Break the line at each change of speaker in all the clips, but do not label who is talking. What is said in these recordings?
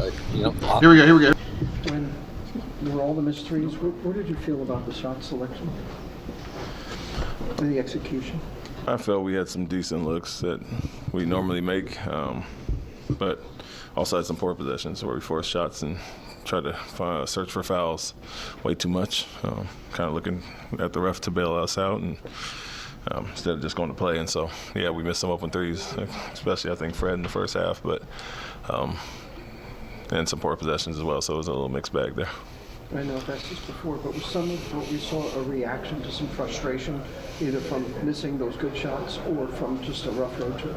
Here we go.
When there were all the missed threes, what did you feel about the shot selection and the execution?
I felt we had some decent looks that we normally make, but also had some poor possessions where we forced shots and tried to search for fouls way too much, kind of looking at the ref to bail us out and instead of just going to play. And so, yeah, we missed some open threes, especially I think Fred in the first half, but and some poor possessions as well, so it was a little mixed bag there.
I know that's just before, but was some of what we saw a reaction to some frustration, either from missing those good shots or from just a rough road trip?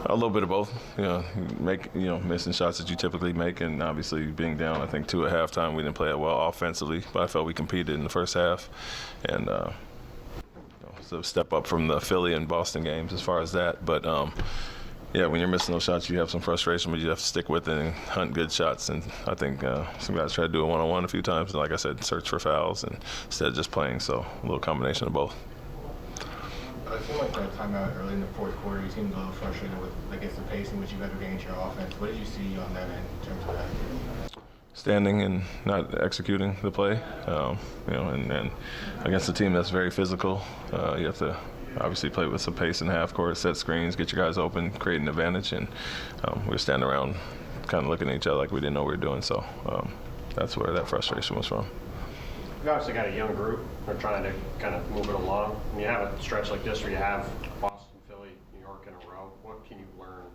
A little bit of both. Missing shots that you typically make, and obviously being down, I think, 2 at halftime. We didn't play that well offensively, but I felt we competed in the first half, and it's a step up from the Philly and Boston games as far as that. But yeah, when you're missing those shots, you have some frustration, but you have to stick with it and hunt good shots. And I think some guys tried to do it one-on-one a few times, and like I said, search for fouls and instead of just playing. So a little combination of both.
I feel like that timeout early in the fourth quarter, you seemed a little frustrated with, I guess, the pace in which you guys were getting to your offense. What did you see on that end in terms of that?
Standing and not executing the play, and against a team that's very physical, you have to obviously play with some pace in half court, set screens, get your guys open, create an advantage, and we were standing around kind of looking at each other like we didn't know what we were doing. So that's where that frustration was from.
You've obviously got a young group. They're trying to kind of move it along. When you have a stretch like this where you have Boston, Philly, New York in a row, what can you learn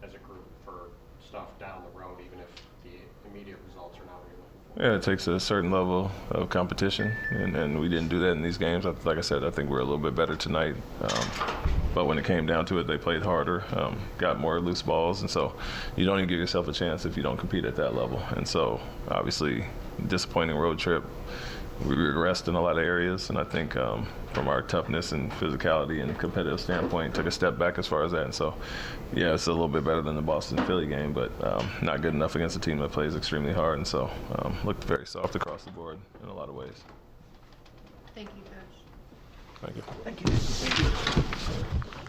as a group for stuff down the road, even if the immediate results are not what you're looking for?
Yeah, it takes a certain level of competition, and we didn't do that in these games. Like I said, I think we're a little bit better tonight. But when it came down to it, they played harder, got more loose balls, and so you don't even give yourself a chance if you don't compete at that level. And so, obviously, disappointing road trip. We regressed in a lot of areas, and I think from our toughness and physicality and competitive standpoint, took a step back as far as that. And so, yeah, it's a little bit better than the Boston-Philly game, but not good enough against a team that plays extremely hard. And so, looked very soft across the board in a lot of ways.
Thank you, Coach.
Thank you.
Thank you.